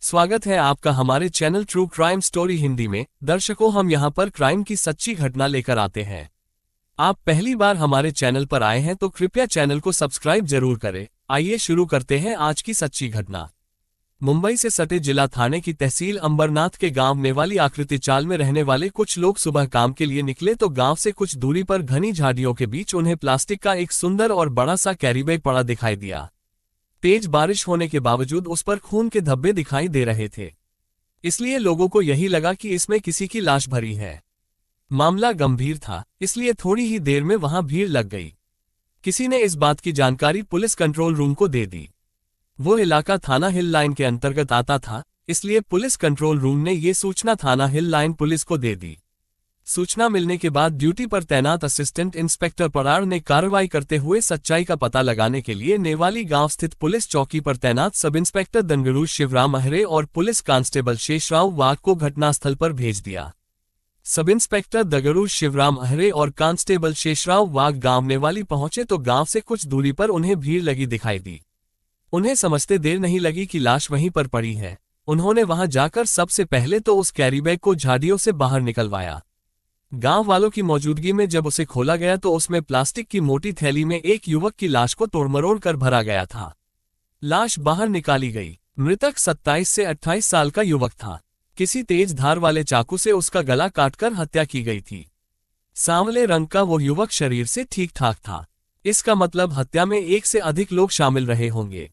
स्वागत है आपका हमारे channel true crime story Hindi में। दर्शकों, हम यहां पर क्राइम की सच्ची घटना लेकर आते हैं। आप पहली बार हमारे चैनल पर आए हैं तो कृपया चैनल को सब्सक्राइब जरूर करें। आइए शुरू करते हैं आज की सच्ची घटना। मुंबई से सटे जिला थाने की तहसील अंबरनाथ के गांव नेवाली आकृति चाल में रहने वाले कुछ लोग सुबह काम के लिए निकले तो गांव से कुछ दूरी पर घनी झाड़ियों के बीच उन्हें प्लास्टिक का एक सुंदर और बड़ा सा कैरी बैग पड़ा दिखाई दिया। तेज बारिश होने के बावजूद उस पर खून के धब्बे दिखाई दे रहे थे, इसलिए लोगों को यही लगा कि इसमें किसी की लाश भरी है। मामला गंभीर था, इसलिए थोड़ी ही देर में वहां भीड़ लग गई। किसी ने इस बात की जानकारी पुलिस कंट्रोल रूम को दे दी। वो इलाका थाना हिल लाइन के अंतर्गत आता था, इसलिए पुलिस कंट्रोल रूम ने ये सूचना थाना हिल लाइन पुलिस को दे दी। सूचना मिलने के बाद ड्यूटी पर तैनात असिस्टेंट इंस्पेक्टर परार ने कार्रवाई करते हुए सच्चाई का पता लगाने के लिए नेवाली गांव स्थित पुलिस चौकी पर तैनात सब इंस्पेक्टर दंगरू शिवराम अहरे और पुलिस कांस्टेबल शेषराव वाघ को घटनास्थल पर भेज दिया। सब इंस्पेक्टर दंगरू शिवराम अहरे और कांस्टेबल शेषराव वाघ गांव नेवाली पहुंचे तो गांव से कुछ दूरी पर उन्हें भीड़ लगी दिखाई दी। उन्हें समझते देर नहीं लगी कि लाश वहीं पर पड़ी है। उन्होंने वहां जाकर सबसे पहले तो उस कैरी बैग को झाड़ियों से बाहर निकलवाया। गांव वालों की मौजूदगी में जब उसे खोला गया तो उसमें प्लास्टिक की मोटी थैली में एक युवक की लाश को तोड़मरोड़ कर भरा गया था। लाश बाहर निकाली गई। मृतक 27 से 28 साल का युवक था। किसी तेज धार वाले चाकू से उसका गला काटकर हत्या की गई थी। सांवले रंग का वो युवक शरीर से ठीक ठाक था। इसका मतलब हत्या में एक से अधिक लोग शामिल रहे होंगे।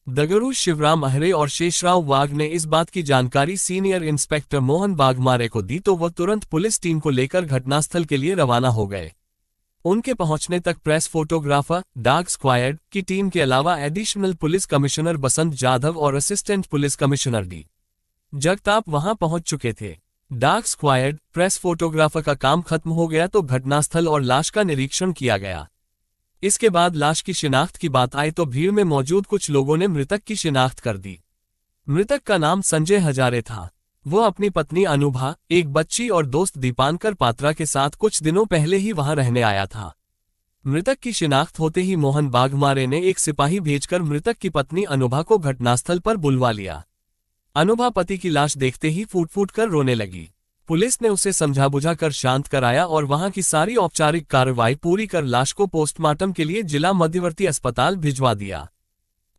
दंगरू शिवराम अहरे और शेषराव वाघ ने इस बात की जानकारी सीनियर इंस्पेक्टर मोहन बागमारे को दी तो वह तुरंत पुलिस टीम को लेकर घटनास्थल के लिए रवाना हो गए। उनके पहुंचने तक प्रेस फोटोग्राफर, डॉग स्क्वाड की टीम के अलावा एडिशनल पुलिस कमिश्नर बसंत जाधव और assistant police commissioner D Jagtap वहां पहुंच चुके थे। डॉग स्क्वाड, प्रेस फोटोग्राफर का काम खत्म हो गया तो घटनास्थल और लाश का निरीक्षण किया गया। इसके बाद लाश की शिनाख्त की बात आई तो भीड़ में मौजूद कुछ लोगों ने मृतक की शिनाख्त कर दी। मृतक का नाम संजय हजारे था। वो अपनी पत्नी अनुभा, एक बच्ची और दोस्त दीपांकर पात्रा के साथ कुछ दिनों पहले ही वहां रहने आया था। मृतक की शिनाख्त होते ही मोहन बागमारे ने एक सिपाही भेजकर मृतक की पत्नी अनुभा को घटनास्थल पर बुलवा लिया। अनुभा पति की लाश देखते ही फूट फूट कर रोने लगी। पुलिस ने उसे समझा बुझा कर शांत कराया और वहां की सारी औपचारिक कार्रवाई पूरी कर लाश को पोस्टमार्टम के लिए जिला मध्यवर्ती अस्पताल भिजवा दिया।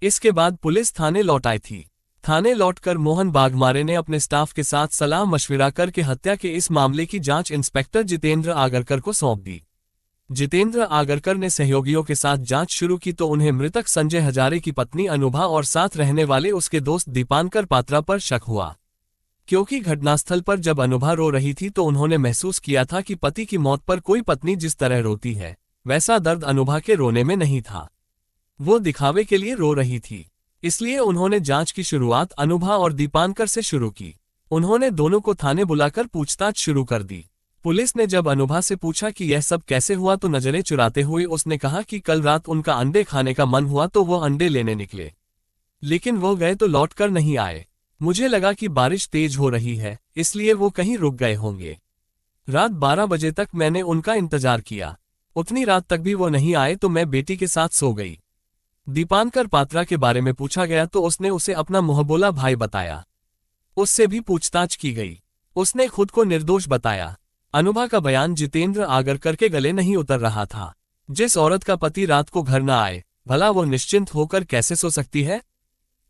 इसके बाद पुलिस थाने लौट आई थी। थाने लौटकर मोहन बागमारे ने अपने स्टाफ के साथ सलाह मशविरा करके हत्या के इस मामले की जांच इंस्पेक्टर जितेंद्र आगरकर को सौंप दी। जितेंद्र आगरकर ने सहयोगियों के साथ जांच शुरू की तो उन्हें मृतक संजय हजारे की पत्नी अनुभा और साथ रहने वाले उसके दोस्त दीपांकर पात्रा पर शक हुआ, क्योंकि घटनास्थल पर जब अनुभा रो रही थी तो उन्होंने महसूस किया था कि पति की मौत पर कोई पत्नी जिस तरह रोती है वैसा दर्द अनुभा के रोने में नहीं था। वो दिखावे के लिए रो रही थी। इसलिए उन्होंने जांच की शुरुआत अनुभा और दीपांकर से शुरू की। उन्होंने दोनों को थाने बुलाकर पूछताछ शुरू कर दी। पुलिस ने जब अनुभा से पूछा कि यह सब कैसे हुआ तो नजरें चुराते हुए उसने कहा कि कल रात उनका अंडे खाने का मन हुआ तो वो अंडे लेने निकले, लेकिन वो गए तो लौटकर नहीं आए। मुझे लगा कि बारिश तेज हो रही है, इसलिए वो कहीं रुक गए होंगे। रात 12 बजे तक मैंने उनका इंतजार किया। उतनी रात तक भी वो नहीं आए तो मैं बेटी के साथ सो गई। दीपांकर पात्रा के बारे में पूछा गया तो उसने उसे अपना मुंहबोला भाई बताया। उससे भी पूछताछ की गई, उसने खुद को निर्दोष बताया। अनुभा का बयान जितेंद्र आगरकर के गले नहीं उतर रहा था। जिस औरत का पति रात को घर न आए, भला वो निश्चिंत होकर कैसे सो सकती है?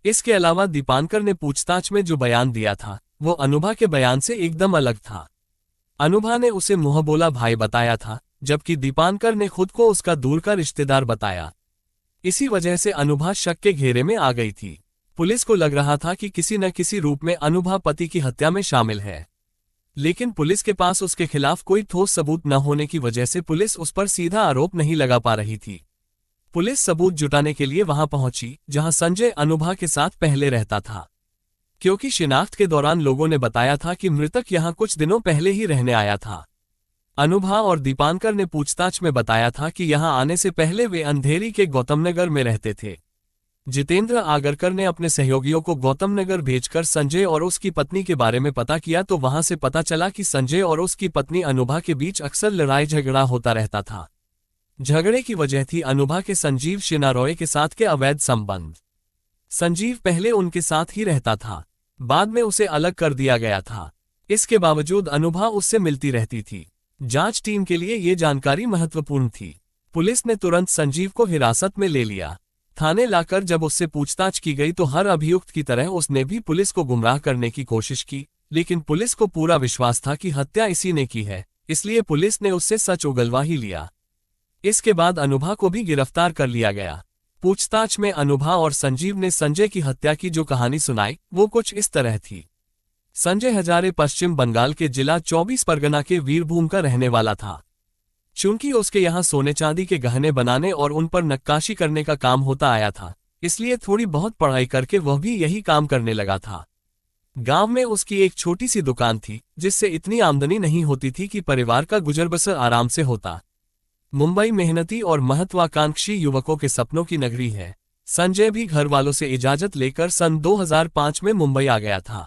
इसके अलावा दीपांकर ने पूछताछ में जो बयान दिया था वो अनुभा के बयान से एकदम अलग था। अनुभा ने उसे मुंहबोला भाई बताया था, जबकि दीपांकर ने खुद को उसका दूर का रिश्तेदार बताया। इसी वजह से अनुभा शक के घेरे में आ गई थी। पुलिस को लग रहा था कि किसी न किसी रूप में अनुभा पति की हत्या में शामिल है, लेकिन पुलिस के पास उसके खिलाफ कोई ठोस सबूत न होने की वजह से पुलिस उस पर सीधा आरोप नहीं लगा पा रही थी। पुलिस सबूत जुटाने के लिए वहां पहुंची जहां संजय अनुभा के साथ पहले रहता था, क्योंकि शिनाख्त के दौरान लोगों ने बताया था कि मृतक यहां कुछ दिनों पहले ही रहने आया था। अनुभा और दीपांकर ने पूछताछ में बताया था कि यहां आने से पहले वे अंधेरी के गौतमनगर में रहते थे। जितेंद्र आगरकर ने अपने सहयोगियों को गौतमनगर भेजकर संजय और उसकी पत्नी के बारे में पता किया तो वहां से पता चला कि संजय और उसकी पत्नी अनुभा के बीच अक्सर लड़ाई झगड़ा होता रहता था। झगड़े की वजह थी अनुभा के संजीव शिनारॉय के साथ के अवैध संबंध। संजीव पहले उनके साथ ही रहता था। बाद में उसे अलग कर दिया गया था। इसके बावजूद अनुभा उससे मिलती रहती थी। जांच टीम के लिए ये जानकारी महत्वपूर्ण थी। पुलिस ने तुरंत संजीव को हिरासत में ले लिया। थाने लाकर जब उससे पूछताछ की गई तो हर अभियुक्त की तरह उसने भी पुलिस को गुमराह करने की कोशिश की, लेकिन पुलिस को पूरा विश्वास था कि हत्या इसी ने की है, इसलिए पुलिस ने उससे सच उगलवा ही लिया। इसके बाद अनुभा को भी गिरफ्तार कर लिया गया। पूछताछ में अनुभा और संजीव ने संजय की हत्या की जो कहानी सुनाई वो कुछ इस तरह थी। संजय हजारे पश्चिम बंगाल के जिला 24 परगना के वीरभूम का रहने वाला था। चूंकि उसके यहाँ सोने चांदी के गहने बनाने और उन पर नक्काशी करने का काम होता आया था, इसलिए थोड़ी बहुत पढ़ाई करके वह भी यही काम करने लगा था। गांव में उसकी एक छोटी सी दुकान थी जिससे इतनी आमदनी नहीं होती थी कि परिवार का गुजर बसर आराम से होता। मुंबई मेहनती और महत्वाकांक्षी युवकों के सपनों की नगरी है। संजय भी घर वालों से इजाजत लेकर सन 2005 में मुंबई आ गया था।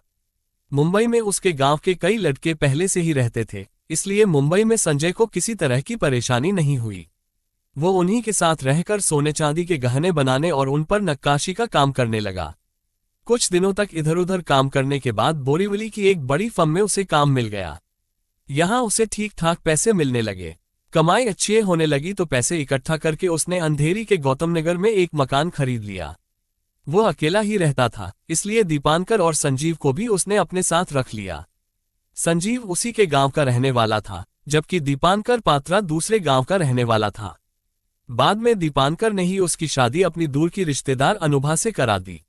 मुंबई में उसके गांव के कई लड़के पहले से ही रहते थे, इसलिए मुंबई में संजय को किसी तरह की परेशानी नहीं हुई। वो उन्हीं के साथ रहकर सोने चांदी के गहने बनाने और उन पर नक्काशी का काम करने लगा। कुछ दिनों तक इधर उधर काम करने के बाद बोरीवली की एक बड़ी फर्म में उसे काम मिल गया। यहां उसे ठीक ठाक पैसे मिलने लगे। कमाई अच्छी होने लगी तो पैसे इकट्ठा करके उसने अंधेरी के गौतम नगर में एक मकान खरीद लिया। वो अकेला ही रहता था, इसलिए दीपांकर और संजीव को भी उसने अपने साथ रख लिया। संजीव उसी के गांव का रहने वाला था, जबकि दीपांकर पात्रा दूसरे गांव का रहने वाला था। बाद में दीपांकर ने ही उसकी शादी अपनी दूर की रिश्तेदार अनुभा से करा दी।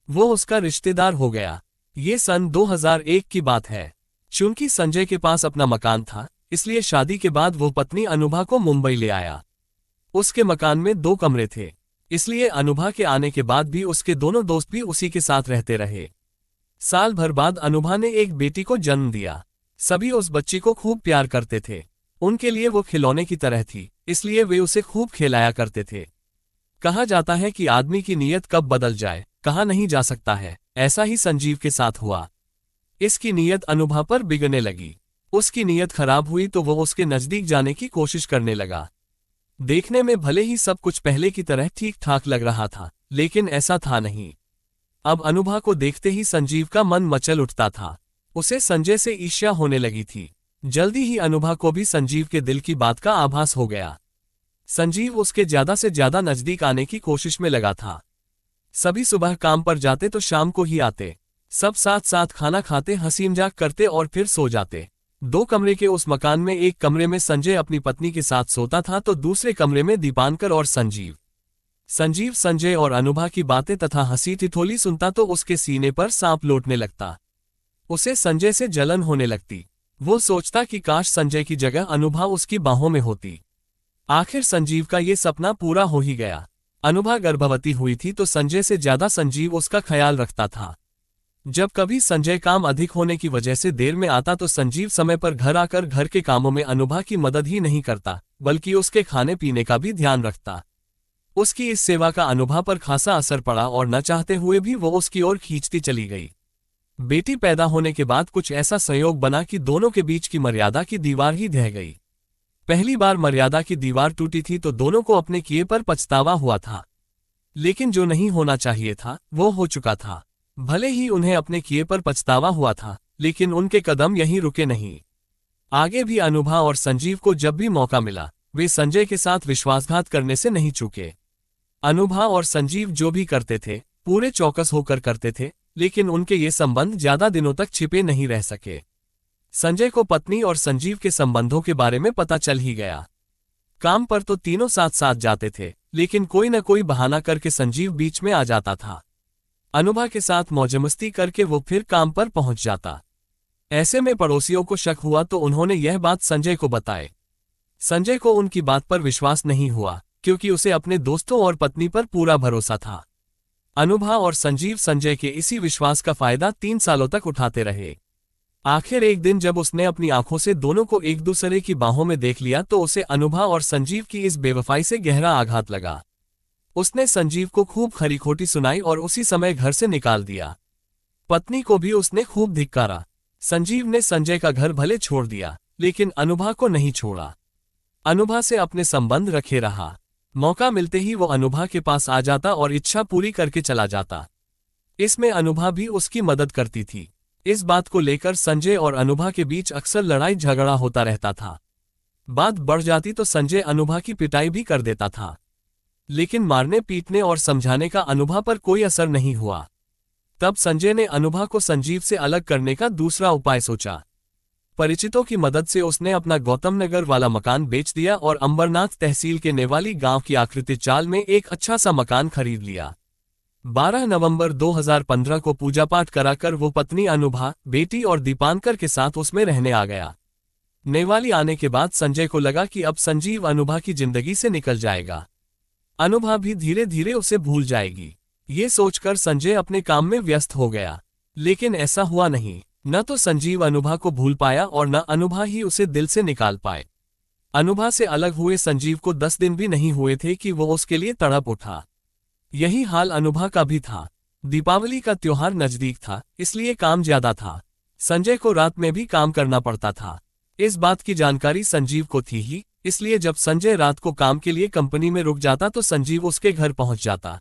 वो उसका रिश्तेदार हो गया। ये सन 2001 की बात है। चूंकि संजय के पास अपना मकान था, इसलिए शादी के बाद वो पत्नी अनुभा को मुंबई ले आया। उसके मकान में 2 कमरे थे, इसलिए अनुभा के आने के बाद भी उसके दोनों दोस्त भी उसी के साथ रहते रहे। साल भर बाद अनुभा ने एक बेटी को जन्म दिया। सभी उस बच्ची को खूब प्यार करते थे। उनके लिए वो खिलौने की तरह थी, इसलिए वे उसे खूब खिलाया करते थे। कहा जाता है कि आदमी की नीयत कब बदल जाए कहा नहीं जा सकता है। ऐसा ही संजीव के साथ हुआ। इसकी नीयत अनुभा पर बिगड़ने लगी। उसकी नीयत खराब हुई तो वो उसके नजदीक जाने की कोशिश करने लगा। देखने में भले ही सब कुछ पहले की तरह ठीक ठाक लग रहा था, लेकिन ऐसा था नहीं। अब अनुभा को देखते ही संजीव का मन मचल उठता था। उसे संजय से ईर्ष्या होने लगी थी। जल्दी ही अनुभा को भी संजीव के दिल की बात का आभास हो गया। संजीव उसके ज्यादा से ज्यादा नजदीक आने की कोशिश में लगा था। सभी सुबह काम पर जाते तो शाम को ही आते। सब साथ साथ खाना खाते, हंसी मजाक करते और फिर सो जाते। 2 कमरे के उस मकान में एक कमरे में संजय अपनी पत्नी के साथ सोता था तो दूसरे कमरे में दीपांकर और संजीव। संजीव संजय और अनुभा की बातें तथा हंसी ठिठोली सुनता तो उसके सीने पर सांप लौटने लगता। उसे संजय से जलन होने लगती। वो सोचता कि काश संजय की जगह अनुभा उसकी बाहों में होती। आखिर संजीव का ये सपना पूरा हो ही गया। अनुभा गर्भवती हुई थी तो संजय से ज्यादा संजीव उसका ख्याल रखता था। जब कभी संजय काम अधिक होने की वजह से देर में आता तो संजीव समय पर घर आकर घर के कामों में अनुभा की मदद ही नहीं करता, बल्कि उसके खाने पीने का भी ध्यान रखता। उसकी इस सेवा का अनुभा पर खासा असर पड़ा और न चाहते हुए भी वो उसकी ओर खींचती चली गई। बेटी पैदा होने के बाद कुछ ऐसा संयोग बना कि दोनों के बीच की मर्यादा की दीवार ही ढह गई। पहली बार मर्यादा की दीवार टूटी थी तो दोनों को अपने किए पर पछतावा हुआ था। लेकिन जो नहीं होना चाहिए था वो हो चुका था। भले ही उन्हें अपने किए पर पछतावा हुआ था, लेकिन उनके कदम यहीं रुके नहीं। आगे भी अनुभा और संजीव को जब भी मौका मिला वे संजय के साथ विश्वासघात करने से नहीं चूके। अनुभा और संजीव जो भी करते थे पूरे चौकस होकर करते थे, लेकिन उनके ये संबंध ज्यादा दिनों तक छिपे नहीं रह सके। संजय को पत्नी और संजीव के संबंधों के बारे में पता चल ही गया। काम पर तो तीनों साथ साथ जाते थे, लेकिन कोई न कोई बहाना करके संजीव बीच में आ जाता था। अनुभा के साथ मौजमस्ती करके वो फिर काम पर पहुंच जाता। ऐसे में पड़ोसियों को शक हुआ तो उन्होंने यह बात संजय को बताई। संजय को उनकी बात पर विश्वास नहीं हुआ, क्योंकि उसे अपने दोस्तों और पत्नी पर पूरा भरोसा था। अनुभा और संजीव संजय के इसी विश्वास का फायदा 3 सालों तक उठाते रहे। आखिर एक दिन जब उसने अपनी आंखों से दोनों को एक दूसरे की बाहों में देख लिया तो उसे अनुभा और संजीव की इस बेवफाई से गहरा आघात लगा। उसने संजीव को खूब खरी खोटी सुनाई और उसी समय घर से निकाल दिया। पत्नी को भी उसने खूब धिक्कारा। संजीव ने संजय का घर भले छोड़ दिया, लेकिन अनुभा को नहीं छोड़ा। अनुभा से अपने संबंध रखे रहा। मौका मिलते ही वो अनुभा के पास आ जाता और इच्छा पूरी करके चला जाता। इसमें अनुभा भी उसकी मदद करती थी। इस बात को लेकर संजय और अनुभा के बीच अक्सर लड़ाई झगड़ा होता रहता था। बात बढ़ जाती तो संजय अनुभा की पिटाई भी कर देता था, लेकिन मारने पीटने और समझाने का अनुभा पर कोई असर नहीं हुआ। तब संजय ने अनुभा को संजीव से अलग करने का दूसरा उपाय सोचा। परिचितों की मदद से उसने अपना गौतम नगर वाला मकान बेच दिया और अंबरनाथ तहसील के नेवाली गांव की आकृति चाल में एक अच्छा सा मकान खरीद लिया। 12 नवंबर 2015 को पूजा पाठ कराकर वो पत्नी अनुभा, बेटी और दीपांकर के साथ उसमें रहने आ गया। नेवाली आने के बाद संजय को लगा कि अब संजीव अनुभा की जिंदगी से निकल जाएगा, अनुभा भी धीरे धीरे उसे भूल जाएगी। ये सोचकर संजय अपने काम में व्यस्त हो गया, लेकिन ऐसा हुआ नहीं। न तो संजीव अनुभा को भूल पाया और न अनुभा ही उसे दिल से निकाल पाए। अनुभा से अलग हुए संजीव को 10 दिन भी नहीं हुए थे कि वो उसके लिए तड़प उठा। यही हाल अनुभा का भी था। दीपावली का त्योहार नजदीक था, इसलिए काम ज्यादा था। संजय को रात में भी काम करना पड़ता था। इस बात की जानकारी संजीव को थी ही, इसलिए जब संजय रात को काम के लिए कंपनी में रुक जाता तो संजीव उसके घर पहुंच जाता।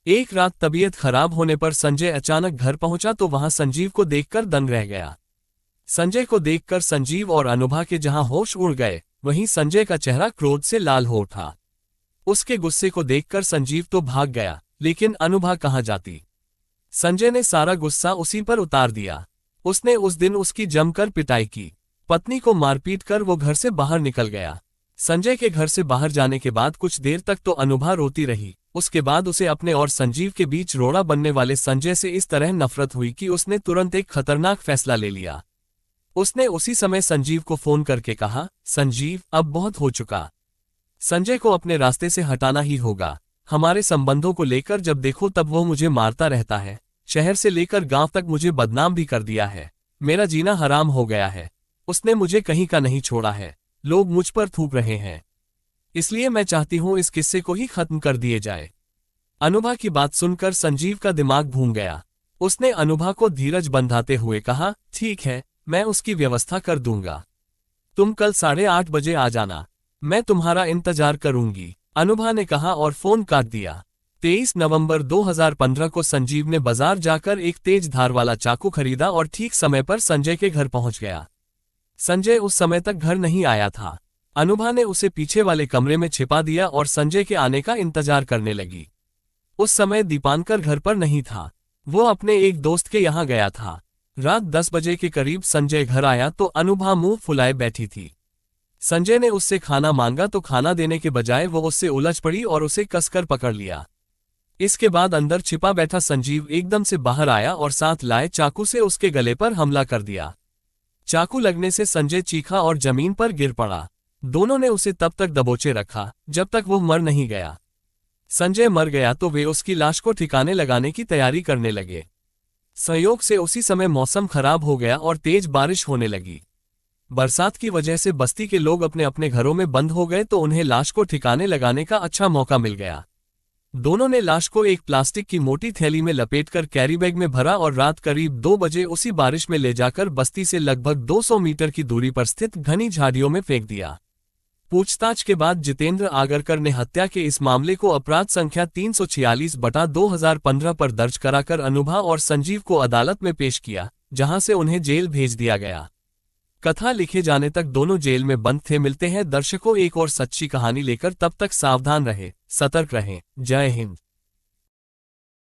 एक रात तबीयत खराब होने पर संजय अचानक घर पहुंचा तो वहां संजीव को देखकर दंग रह गया। संजय को देखकर संजीव और अनुभा के जहां होश उड़ गए, वहीं संजय का चेहरा क्रोध से लाल हो उठा। उसके गुस्से को देखकर संजीव तो भाग गया, लेकिन अनुभा कहां जाती। संजय ने सारा गुस्सा उसी पर उतार दिया। उसने उस दिन उसकी जमकर पिटाई की। पत्नी को मारपीट कर वो घर से बाहर निकल गया। संजय के घर से बाहर जाने के बाद कुछ देर तक तो अनुभा रोती रही। उसके बाद उसे अपने और संजीव के बीच रोड़ा बनने वाले संजय से इस तरह नफरत हुई कि उसने तुरंत एक खतरनाक फैसला ले लिया। उसने उसी समय संजीव को फोन करके कहा, संजीव, अब बहुत हो चुका। संजय को अपने रास्ते से हटाना ही होगा। हमारे संबंधों को लेकर जब देखो तब वो मुझे मारता रहता है। शहर से लेकर गांव तक मुझे बदनाम भी कर दिया है। मेरा जीना हराम हो गया है। उसने मुझे कहीं का नहीं छोड़ा है। लोग मुझ पर थूक रहे हैं, इसलिए मैं चाहती हूं इस किस्से को ही खत्म कर दिए जाए। अनुभा की बात सुनकर संजीव का दिमाग घूम गया। उसने अनुभा को धीरज बंधाते हुए कहा, ठीक है, मैं उसकी व्यवस्था कर दूंगा। तुम कल 8:30 बजे आ जाना, मैं तुम्हारा इंतजार करूंगी, अनुभा ने कहा और फोन काट दिया। 23 नवंबर 2015 को संजीव ने बाजार जाकर एक तेज धार वाला चाकू खरीदा और ठीक समय पर संजय के घर पहुंच गया। संजय उस समय तक घर नहीं आया था। अनुभा ने उसे पीछे वाले कमरे में छिपा दिया और संजय के आने का इंतजार करने लगी। उस समय दीपांकर घर पर नहीं था, वो अपने एक दोस्त के यहाँ गया था। रात 10 बजे के करीब संजय घर आया तो अनुभा मुंह फुलाए बैठी थी। संजय ने उससे खाना मांगा तो खाना देने के बजाय वो उससे उलझ पड़ी और उसे कसकर पकड़ लिया। इसके बाद अंदर छिपा बैठा संजीव एकदम से बाहर आया और साथ लाए चाकू से उसके गले पर हमला कर दिया। चाकू लगने से संजय चीखा और जमीन पर गिर पड़ा। दोनों ने उसे तब तक दबोचे रखा जब तक वो मर नहीं गया। संजय मर गया तो वे उसकी लाश को ठिकाने लगाने की तैयारी करने लगे। संयोग से उसी समय मौसम खराब हो गया और तेज बारिश होने लगी। बरसात की वजह से बस्ती के लोग अपने अपने घरों में बंद हो गए तो उन्हें लाश को ठिकाने लगाने का अच्छा मौका मिल गया। दोनों ने लाश को एक प्लास्टिक की मोटी थैली में लपेटकर कैरी बैग में भरा और रात करीब 2 बजे उसी बारिश में ले जाकर बस्ती से लगभग 200 मीटर की दूरी पर स्थित घनी झाड़ियों में फेंक दिया। पूछताछ के बाद जितेंद्र आगरकर ने हत्या के इस मामले को अपराध संख्या 346/2015 पर दर्ज कराकर अनुभा और संजीव को अदालत में पेश किया, जहां से उन्हें जेल भेज दिया गया। कथा लिखे जाने तक दोनों जेल में बंद थे। मिलते हैं दर्शकों एक और सच्ची कहानी लेकर, तब तक सावधान रहे, सतर्क रहें। जय हिंद।